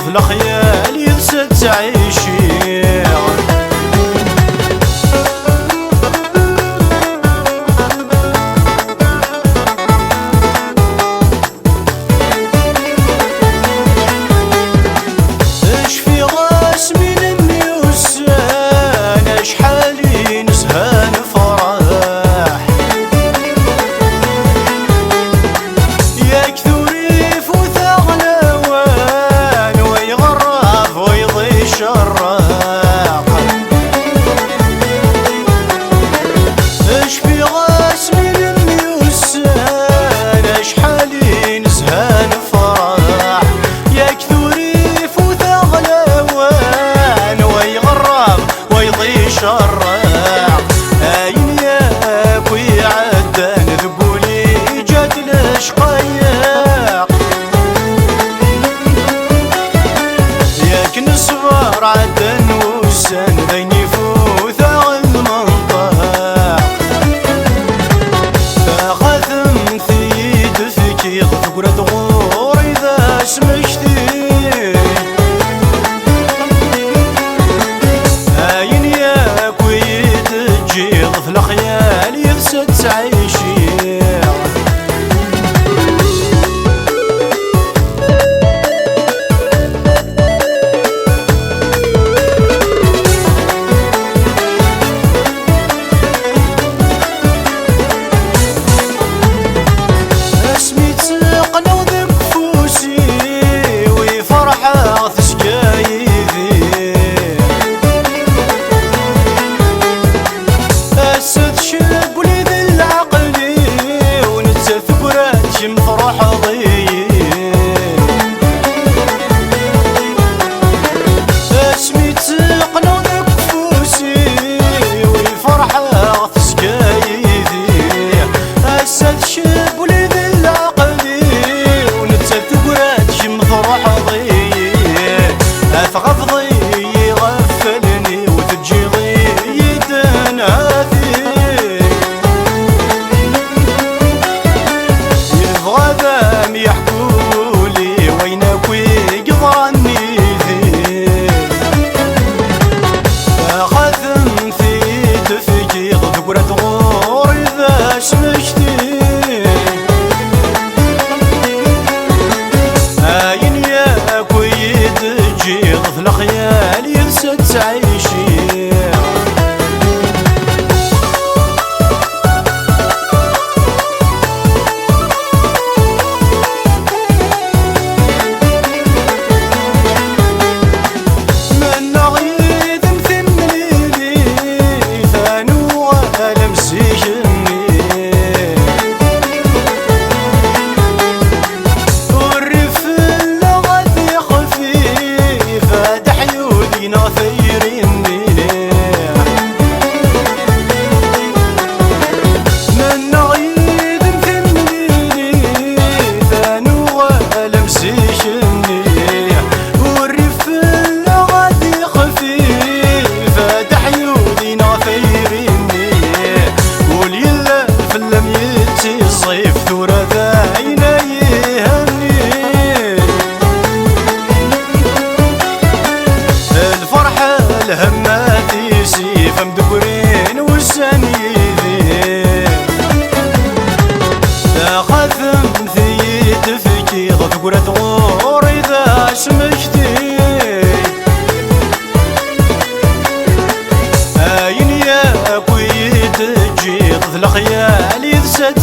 في الخيال ينسد تعيشي. عدن والسن بين يفوت المنطق فخذم ثيد فيكي فقرة غور إذا سمشتي هاين يا كويد تجيض في الخيال يفسد تعيشي. في الخيال ينسد تعيشي. من نغيد مثل ليلي ثانو ألمسيشني والرف اللغة خفيف ناثيرني من نغيد مثلني ثانو ألمسيشني والرف اللغة خفيف دحيولي ناثيرني واليلا في اللميتي الصيف ثورة ذاينا يهني الهمات يسيف مدبرين والسنيذي خذم ثيد فيكي ضفقرة غور إذا سمشتي هاين يا كويد تجي في الخيال ينسد